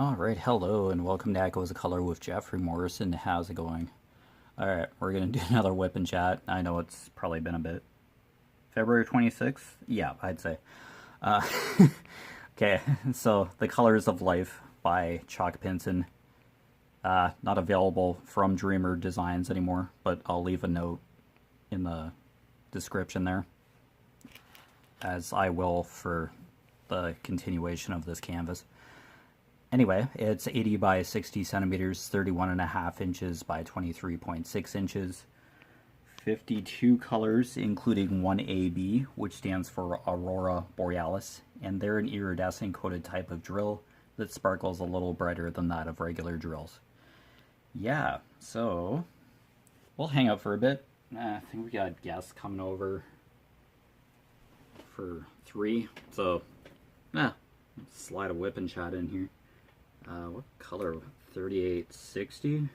Alright, hello and welcome to Echoes of Color with Jeffery Morrison. How's it going? Alright, we're going to do another whip and chat. I know it's probably been a bit. February 26th? Yeah, I'd say. Uh, okay, so The Colors of Life by Chuck Pinson. Not available from Dreamer Designs anymore, but I'll leave a note in the description there, as I will for the continuation of this canvas. Anyway, it's 80 by 60 centimeters, 31.5 inches by 23.6 inches, 52 colors, including one AB, which stands for Aurora Borealis, and they're an iridescent coated type of drill that sparkles a little brighter than that of regular drills. Yeah, so we'll hang out for a bit. I think we got guests coming over for 3, so slide a whip and chat in here. What color? 3860?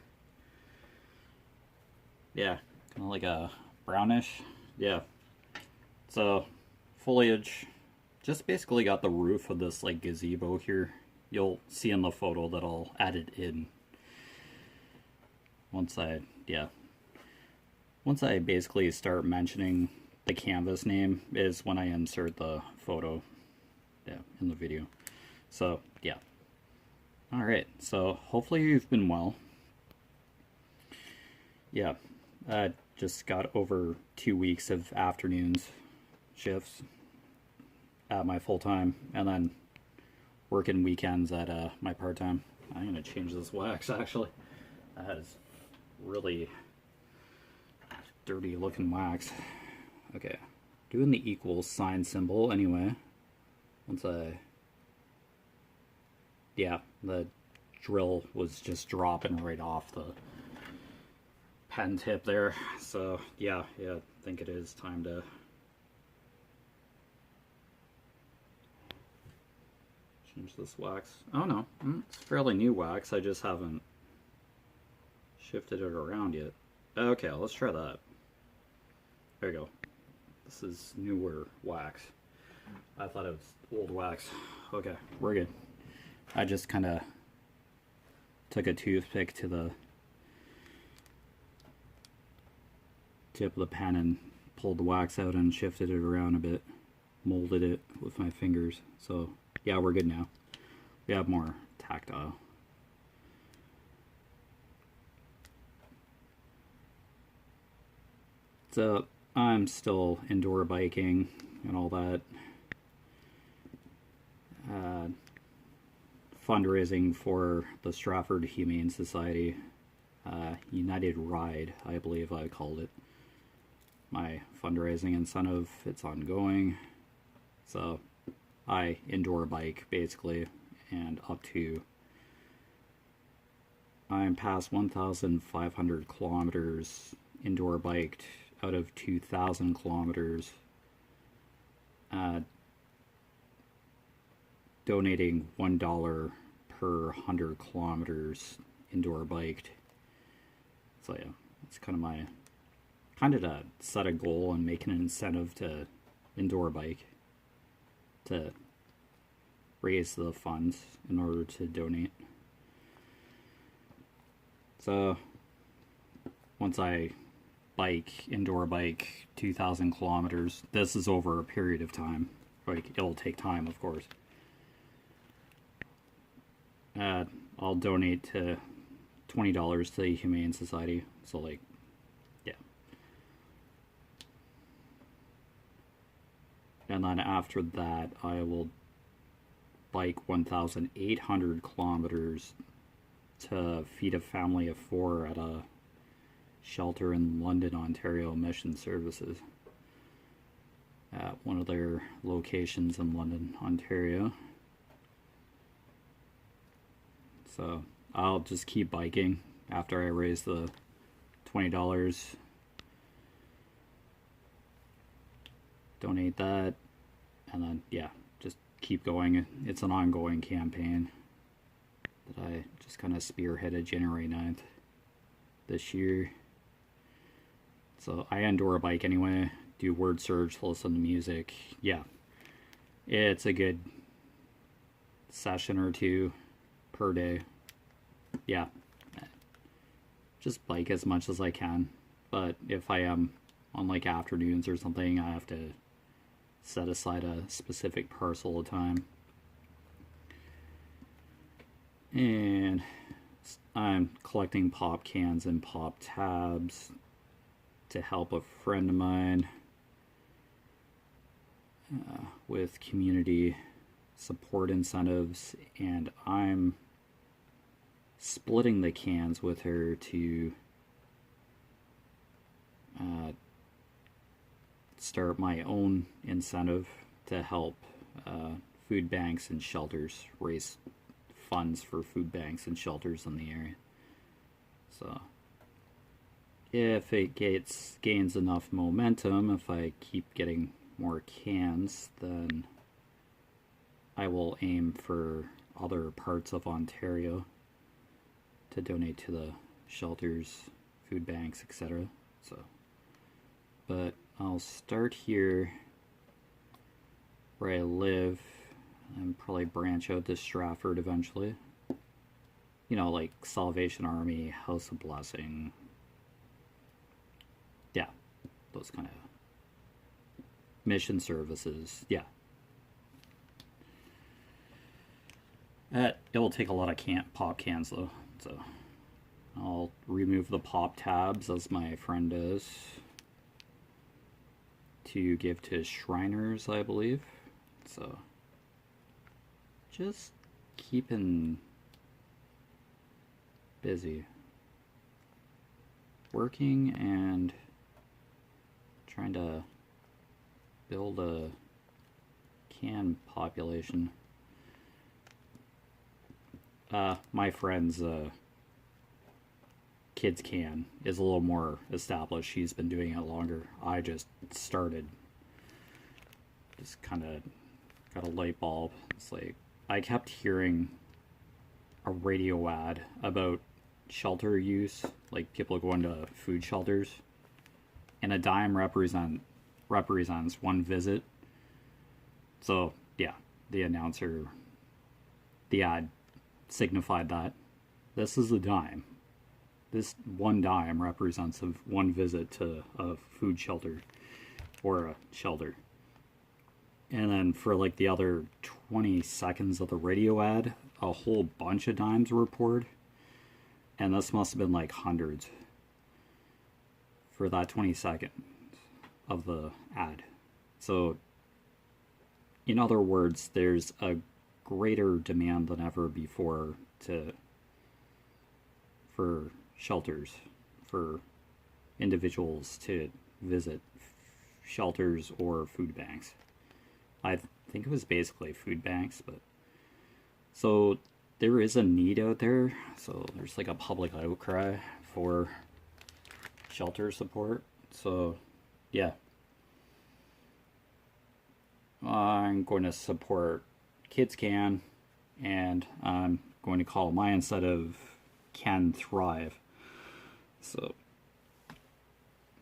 Yeah, kind of like a brownish. Yeah. So, foliage. Just basically got the roof of this like gazebo here. You'll see in the photo that I'll add it in. Once I basically start mentioning the canvas name is when I insert the photo, in the video. So, yeah. Alright, so hopefully you've been well. Yeah, I just got over 2 weeks of afternoons shifts at my full-time, and then working weekends at my part-time. I'm going to change this wax, actually. That is really dirty looking wax. Okay, doing the equals sign symbol anyway. The drill was just dropping right off the pen tip there. So yeah, I think it is time to change this wax. Oh no, it's fairly new wax. I just haven't shifted it around yet. Okay, let's try that. There you go. This is newer wax. I thought it was old wax. Okay, we're good. I just kind of took a toothpick to the tip of the pen and pulled the wax out and shifted it around a bit, molded it with my fingers. So yeah, we're good now. We have more tactile. So I'm still indoor biking and all that. Fundraising for the Stratford Humane Society, United Ride, I believe I called it. My fundraising incentive, it's ongoing. So I indoor bike basically, and I'm past 1,500 kilometers indoor biked out of 2,000 kilometers. Donating $1 per 100 kilometers indoor biked. So yeah, it's kind of to set a goal and make an incentive to indoor bike to raise the funds in order to donate. So once I indoor bike 2,000 kilometers, this is over a period of time. Like, it'll take time, of course. I'll donate to $20 to the Humane Society. So like, yeah. And then after that, I will bike 1,800 kilometers to feed a family of 4 at a shelter in London, Ontario, Mission Services. At one of their locations in London, Ontario. So I'll just keep biking after I raise the $20. Donate that, and then yeah, just keep going. It's an ongoing campaign that I just kind of spearheaded January 9th this year. So I indoor bike anyway, do word search, listen to music. Yeah, it's a good session or two per day. Yeah, just bike as much as I can. But if I am on like afternoons or something, I have to set aside a specific parcel of time. And I'm collecting pop cans and pop tabs to help a friend of mine with community support incentives, and I'm splitting the cans with her to start my own incentive to help food banks and shelters raise funds for food banks and shelters in the area. So if it gains enough momentum, if I keep getting more cans, then I will aim for other parts of Ontario to donate to the shelters, food banks, etc. So, but I'll start here where I live and probably branch out to Stratford eventually. You know, like Salvation Army, House of Blessing. Yeah, those kind of mission services. Yeah. It will take a lot of pop cans though, so I'll remove the pop tabs as my friend does to give to Shriners, I believe. So just keeping busy, working and trying to build a can population. My friend's kids can is a little more established. She's been doing it longer. I just started. Just kind of got a light bulb. It's like I kept hearing a radio ad about shelter use, like people going to food shelters, and a dime represents one visit. So yeah, the ad signified that this is a dime. This one dime represents one visit to a food shelter or a shelter. And then for like the other 20 seconds of the radio ad, a whole bunch of dimes were poured. And this must have been like hundreds for that 20 seconds of the ad. So, in other words, there's a greater demand than ever before for shelters, for individuals to visit shelters or food banks. I think it was basically food banks, but so there is a need out there. So there's like a public outcry for shelter support. So yeah, I'm going to support Kids Can, and I'm going to call my incentive Can Thrive. So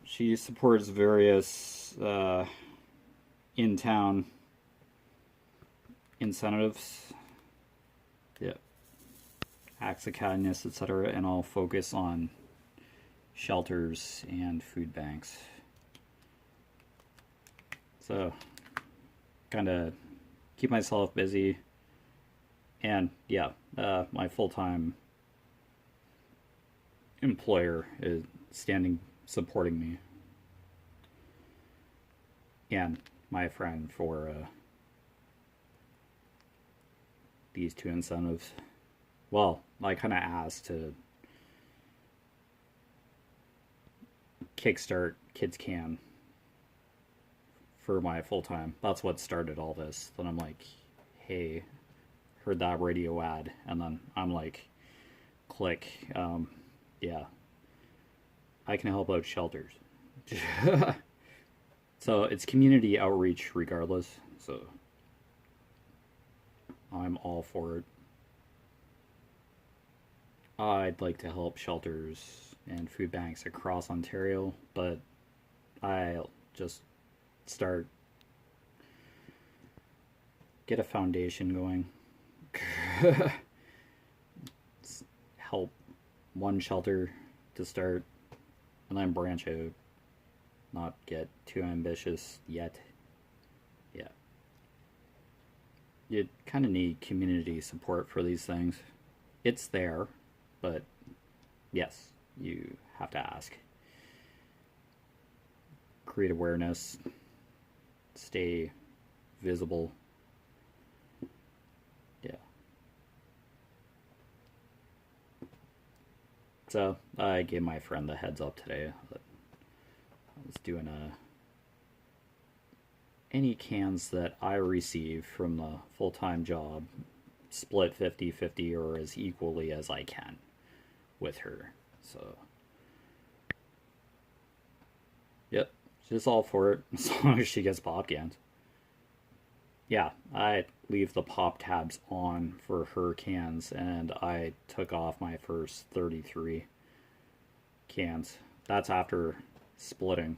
she supports various in-town incentives, yeah, acts of kindness, etc., and I'll focus on shelters and food banks. So kind of keep myself busy, and yeah, my full-time employer is supporting me, and my friend for these two incentives. Well, I kind of asked to kickstart Kids Can for my full-time. That's what started all this. Then I'm like, hey, heard that radio ad, and then I'm like, click, yeah, I can help out shelters. So it's community outreach regardless, so I'm all for it. I'd like to help shelters and food banks across Ontario, but I'll just get a foundation going. one shelter to start, and then branch out. Not get too ambitious yet. Yeah. You kind of need community support for these things. It's there, but yes, you have to ask. Create awareness, stay visible. Yeah. So I gave my friend the heads up today that I was doing any cans that I receive from the full-time job, split 50-50 or as equally as I can with her. So, yep, she's all for it as long as she gets pop cans. Yeah, I leave the pop tabs on for her cans, and I took off my first 33 cans. That's after splitting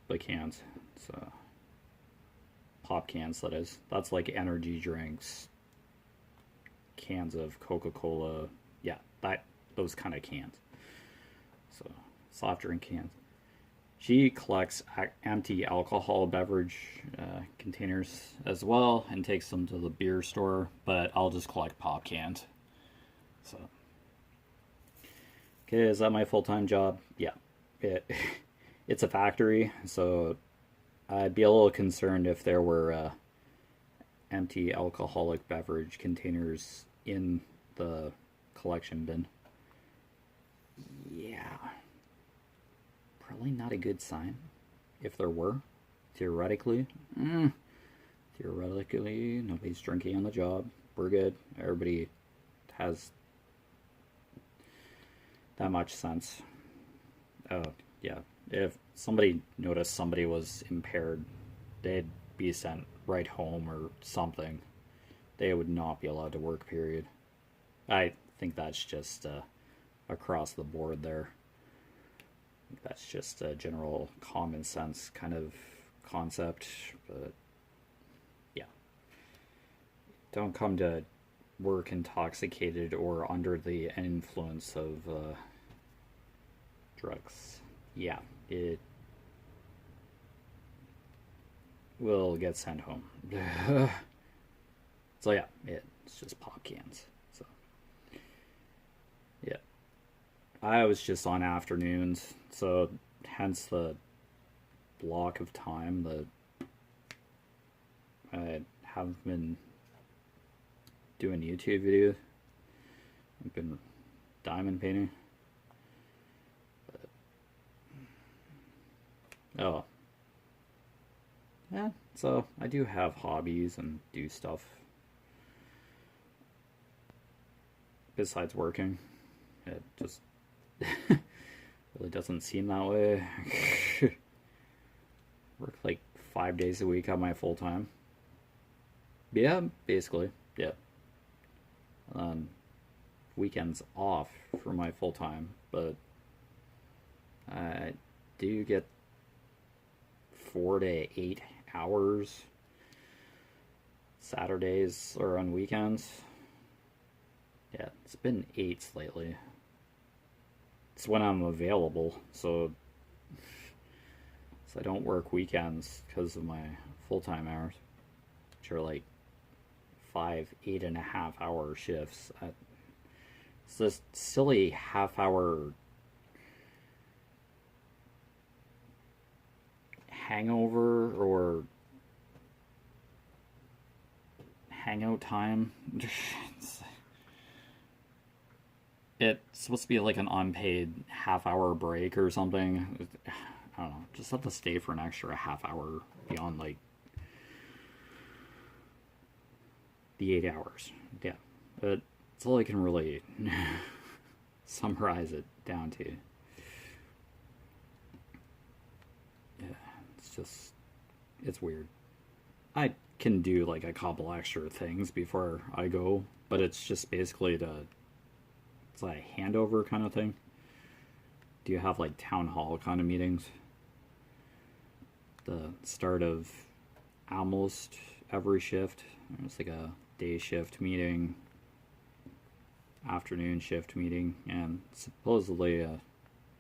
the cans. So, pop cans, that is. That's like energy drinks, cans of Coca-Cola. Yeah, those kind of cans. So, soft drink cans. She collects empty alcohol beverage containers as well and takes them to the beer store, but I'll just collect pop cans. So, okay, is that my full-time job? Yeah. It's a factory, so I'd be a little concerned if there were empty alcoholic beverage containers in the collection bin. Yeah. Probably not a good sign. If there were, theoretically, nobody's drinking on the job. We're good. Everybody has that much sense. Oh, yeah. If somebody noticed somebody was impaired, they'd be sent right home or something. They would not be allowed to work, period. I think that's just across the board there. That's just a general common sense kind of concept, but yeah. Don't come to work intoxicated or under the influence of drugs. Yeah, it will get sent home. So yeah, it's just pop cans. So yeah. I was just on afternoons, so hence the block of time that I haven't been doing YouTube videos. I've been diamond painting. But, oh. Yeah, so I do have hobbies and do stuff besides working. It just really doesn't seem that way. Work like 5 days a week on my full time. Yeah, basically. Yeah. Weekends off for my full time, but I do get 4 to 8 hours Saturdays or on weekends. Yeah, it's been 8s lately. It's when I'm available, so I don't work weekends because of my full-time hours, which are like 5 8.5 hour shifts. It's this silly half-hour hangover or hangout time. It's supposed to be like an unpaid half-hour break or something. I don't know. Just have to stay for an extra half hour beyond like the 8 hours. Yeah, but it's all I can really summarize it down to. Yeah, it's weird. I can do like a couple extra things before I go, but it's just basically it's like a handover kind of thing. Do you have like town hall kind of meetings? The start of almost every shift. It's like a day shift meeting. afternoon shift meeting and supposedly a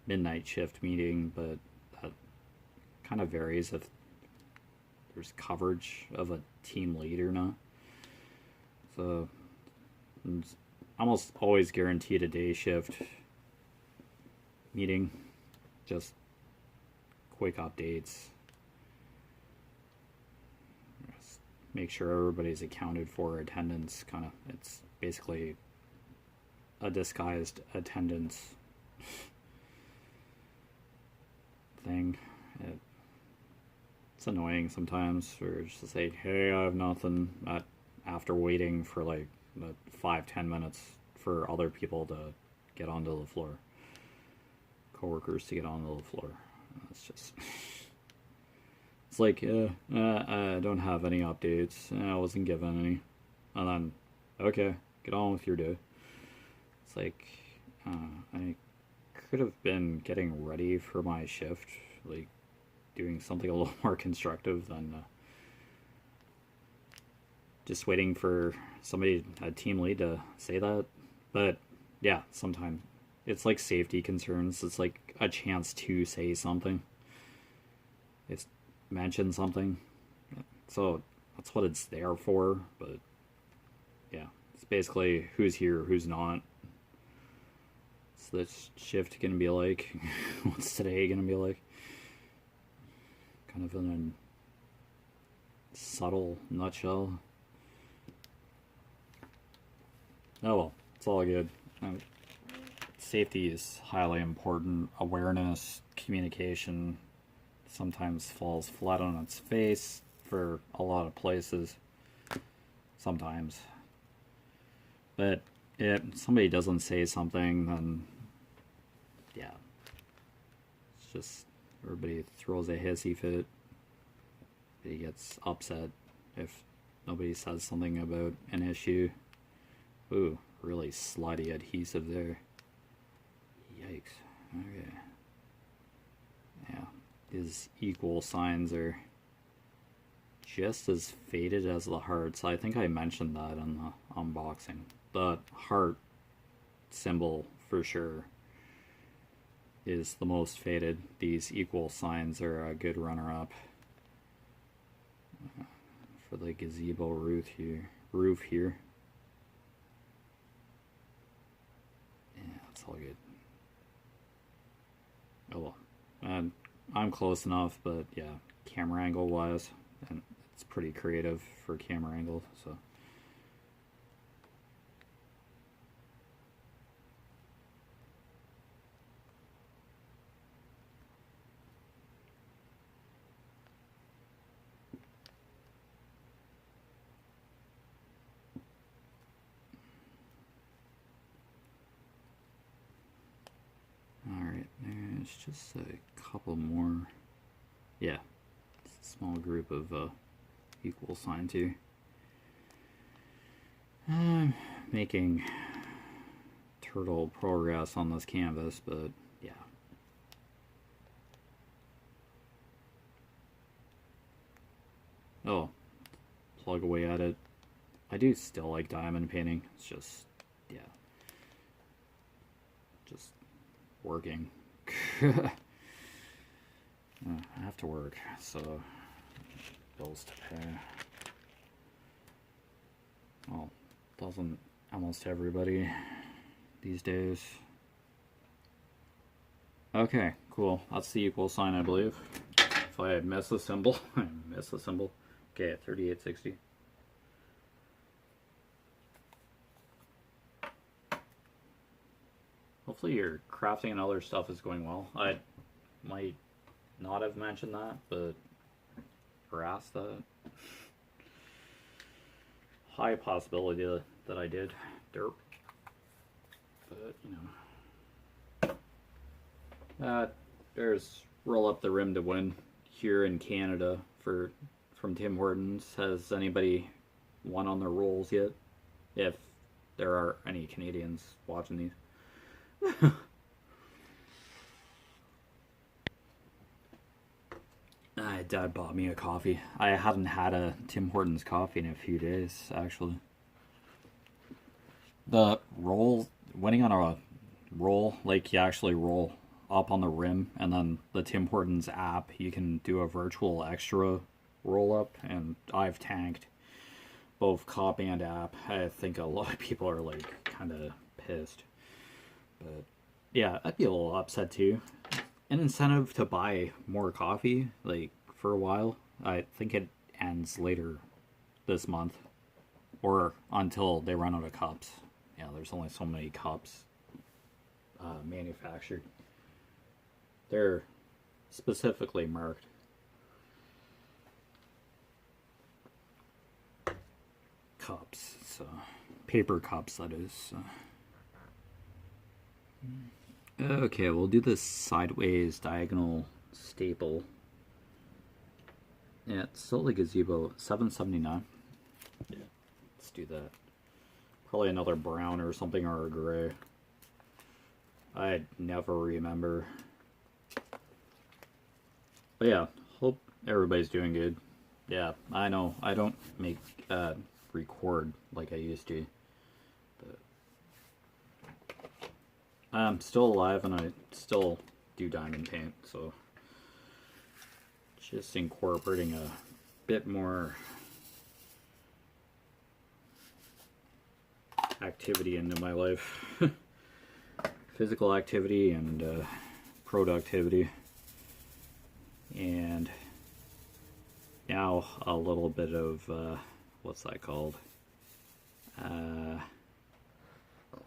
midnight shift meeting, but that kind of varies if there's coverage of a team lead or not. So it's almost always guaranteed a day shift meeting, just quick updates. Just make sure everybody's accounted for, attendance kind of, it's basically a disguised attendance thing. It's annoying sometimes, or just to say, hey, I have nothing, after waiting for like 5-10 minutes for other people to get onto the floor, coworkers to get onto the floor. It's just, it's like, I don't have any updates, I wasn't given any, and then, okay, get on with your day. It's like, I could have been getting ready for my shift, like doing something a little more constructive than just waiting for somebody, a team lead, to say that. But yeah, sometimes it's like safety concerns. It's like a chance to say something. It's mention something. So that's what it's there for. But yeah, it's basically who's here, who's not. What's this shift gonna be like? What's today gonna be like? Kind of in a subtle nutshell. Oh well, it's all good. Safety is highly important. Awareness, communication sometimes falls flat on its face for a lot of places. Sometimes. But if somebody doesn't say something, then yeah. It's just everybody throws a hissy fit. He gets upset if nobody says something about an issue. Ooh, really slutty adhesive there. Yikes. Okay. Yeah, his equal signs are just as faded as the hearts. I think I mentioned that in the unboxing. The heart symbol, for sure, is the most faded. These equal signs are a good runner-up for the gazebo roof here. It's all good. Oh well. And I'm close enough, but yeah, camera angle wise, and it's pretty creative for camera angle, so. Alright, there's just a couple more. Yeah, it's a small group of equal signs here. I'm making turtle progress on this canvas, but yeah. Oh, plug away at it. I do still like diamond painting. It's just, yeah, just working. I have to work, so bills to pay. Well, doesn't almost everybody these days. Okay, cool. That's the equal sign, I believe. If I miss a symbol, I miss a symbol. Okay, at 3860. Hopefully your crafting and other stuff is going well. I might not have mentioned that, but or asked that. High possibility that I did. Derp. But, you know. There's Roll Up the Rim to Win here in Canada from Tim Hortons. Has anybody won on their rolls yet? If there are any Canadians watching these. Dad bought me a coffee. I hadn't had a Tim Hortons coffee in a few days, actually. The roll winning on a roll, like you actually roll up on the rim, and then the Tim Hortons app, you can do a virtual extra roll up, and I've tanked both cop and app. I think a lot of people are like kind of pissed, but yeah, I'd be a little upset too. An incentive to buy more coffee, like for a while. I think it ends later this month, or until they run out of cups. Yeah, there's only so many cups manufactured. They're specifically marked. Cups, so paper cups, that is. Okay, we'll do this sideways diagonal staple. Yeah, it's still the gazebo, $7.79. Yeah, let's do that. Probably another brown or something, or a gray. I never remember. But yeah, hope everybody's doing good. Yeah, I know I don't make record like I used to, but I'm still alive and I still do diamond paint, so just incorporating a bit more activity into my life. Physical activity and productivity, and now a little bit of what's that called?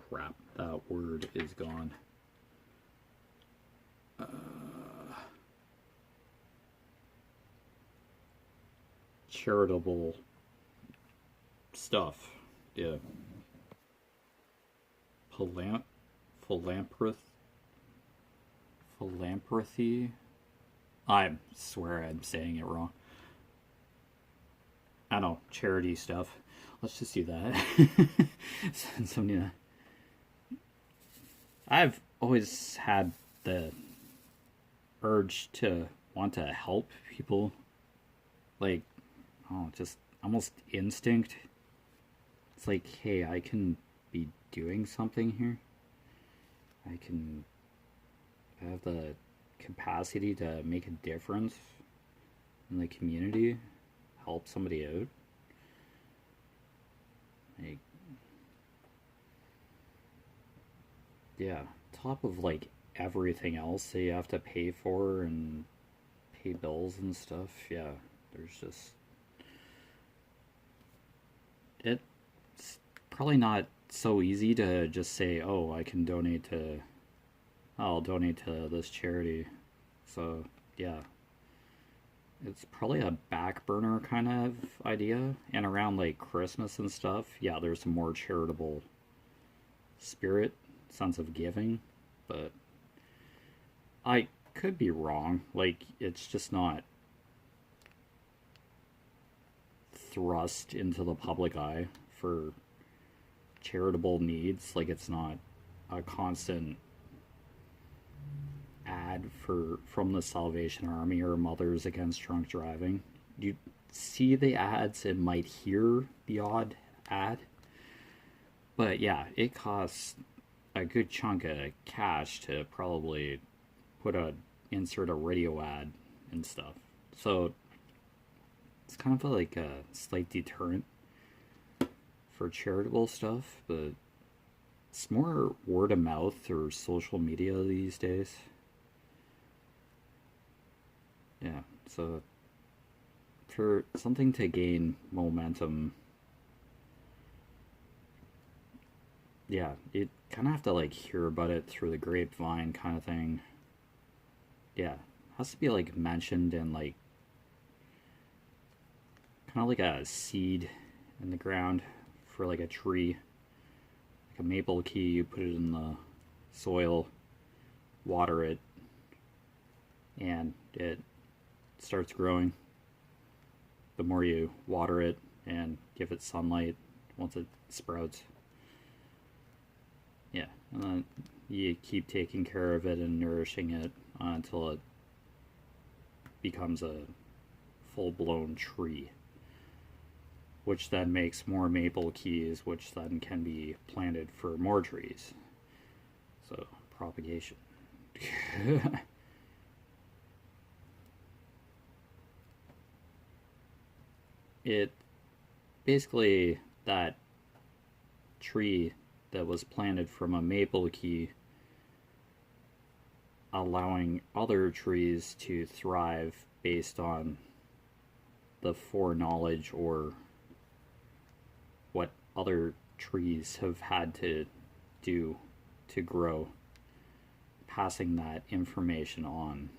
Crap, that word is gone. Charitable stuff. Yeah. Philanthropy. I swear I'm saying it wrong. I know, charity stuff. Let's just do that. I've always had the urge to want to help people. Like, oh, just almost instinct. It's like, hey, I can be doing something here. I can have the capacity to make a difference in the community, help somebody out. Like, yeah, top of like everything else that you have to pay for and pay bills and stuff. Yeah, there's just, it's probably not so easy to just say, oh, I'll donate to this charity. So yeah, it's probably a back burner kind of idea. And around like Christmas and stuff, yeah, there's a more charitable spirit, sense of giving, but I could be wrong. Like, it's just not thrust into the public eye for charitable needs. Like, it's not a constant ad from the Salvation Army or Mothers Against Drunk Driving. You see the ads and might hear the odd ad, but yeah, it costs a good chunk of cash to probably insert a radio ad and stuff. So it's kind of like a slight deterrent for charitable stuff, but it's more word of mouth or social media these days. Yeah, so for something to gain momentum, yeah, you kind of have to like hear about it through the grapevine kind of thing. Yeah, it has to be like mentioned in like kind of like a seed in the ground for like a tree, like a maple key. You put it in the soil, water it, and it starts growing. The more you water it and give it sunlight, once it sprouts, yeah, and then you keep taking care of it and nourishing it until it becomes a full-blown tree, which then makes more maple keys, which then can be planted for more trees. So, propagation. It basically, that tree that was planted from a maple key, allowing other trees to thrive based on the foreknowledge or what other trees have had to do to grow, passing that information on.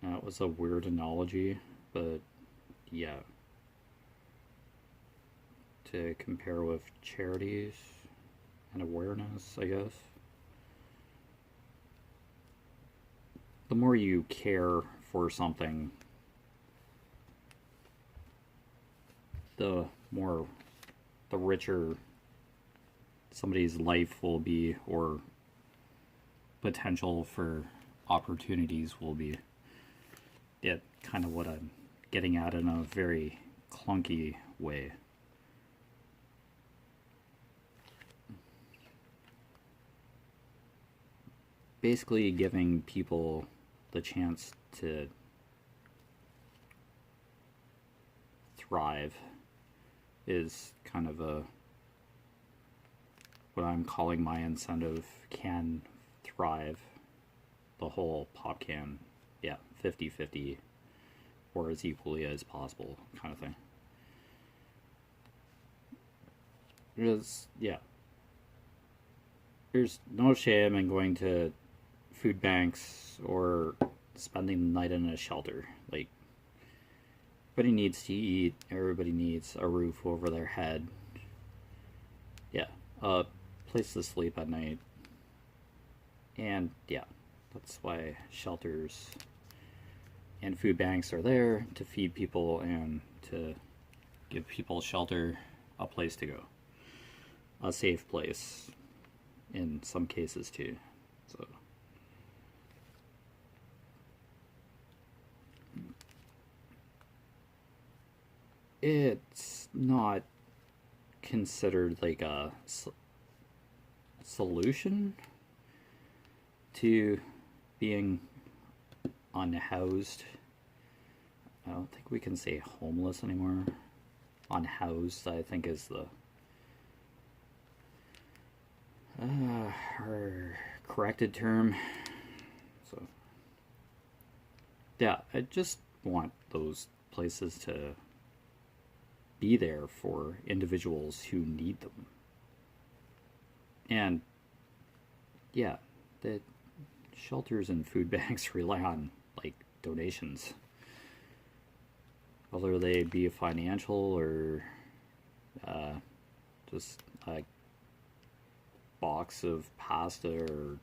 That was a weird analogy, but yeah. To compare with charities and awareness, I guess. The more you care for something, the richer somebody's life will be, or potential for opportunities will be. Yeah, kind of what I'm getting at in a very clunky way. Basically giving people the chance to thrive is kind of what I'm calling my incentive. Can thrive. The whole pop can, yeah, 50-50, or as equally as possible kind of thing. Because, yeah, there's no shame in going to food banks or spending the night in a shelter. Like, everybody needs to eat, everybody needs a roof over their head. Yeah, a place to sleep at night. And yeah, that's why shelters and food banks are there, to feed people and to give people shelter, a place to go, a safe place in some cases too. So it's not considered like a solution to being unhoused. I don't think we can say homeless anymore. Unhoused, I think, is the corrected term. So yeah, I just want those places to be there for individuals who need them. And yeah, the shelters and food banks rely on like donations, whether they be financial or just a box of pasta or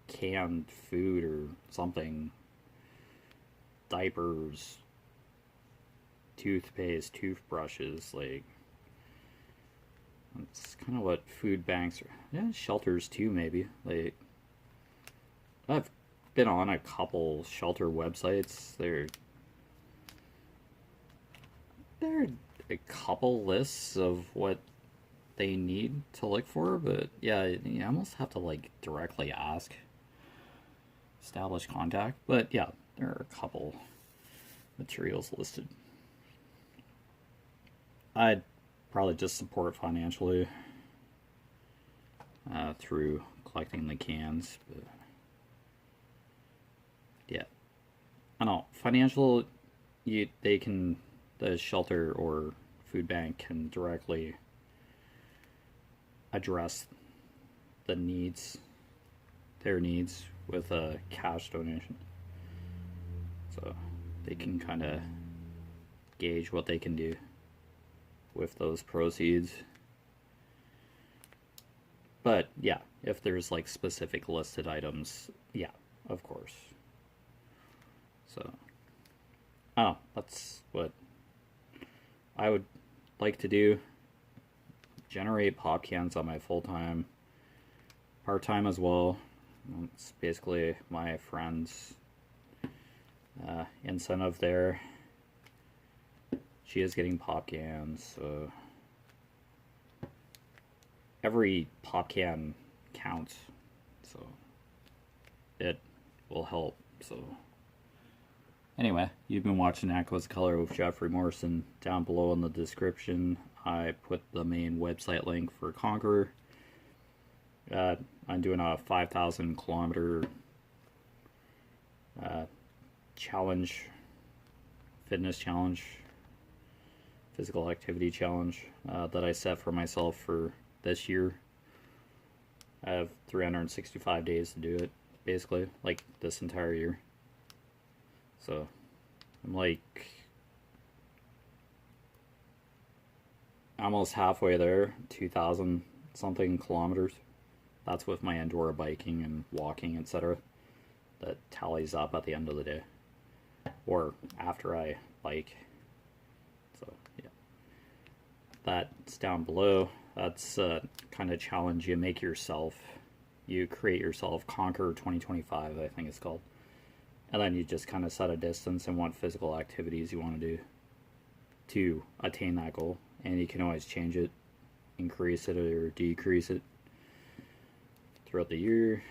canned food or something, diapers, toothpaste, toothbrushes. Like, that's kind of what food banks are. Yeah, shelters too, maybe. Like, I've been on a couple shelter websites. There are a couple lists of what they need to look for, but yeah, you almost have to like directly ask, establish contact. But yeah, there are a couple materials listed. I'd probably just support financially through collecting the cans, but yeah, I don't know. Financial, the shelter or food bank can directly address their needs with a cash donation. So they can kind of gauge what they can do with those proceeds. But yeah, if there's like specific listed items, yeah, of course. So, oh, that's what I would like to do. Generate pop cans on my full-time, part-time as well. It's basically my friend's incentive there. She is getting pop cans, so every pop can counts, so it will help. So anyway, you've been watching Aqua's Color with Jefferey Morrison. Down below in the description, I put the main website link for Conqueror. I'm doing a 5,000 kilometer challenge, fitness challenge, physical activity challenge that I set for myself for this year. I have 365 days to do it, basically, like this entire year. So I'm like almost halfway there, 2,000 something kilometers. That's with my indoor biking and walking, etc. That tallies up at the end of the day, or after I bike. So yeah, that's down below. That's a kind of challenge you make yourself. You create yourself. Conquer 2025, I think it's called. And then you just kind of set a distance and what physical activities you want to do to attain that goal. And you can always change it, increase it or decrease it throughout the year.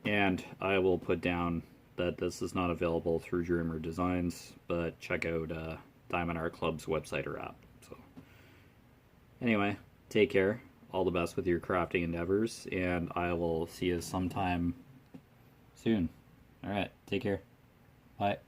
And I will put down that this is not available through Dreamer Designs, but check out Diamond Art Club's website or app. So anyway, take care. All the best with your crafting endeavors, and I will see you sometime soon. All right, take care. Bye.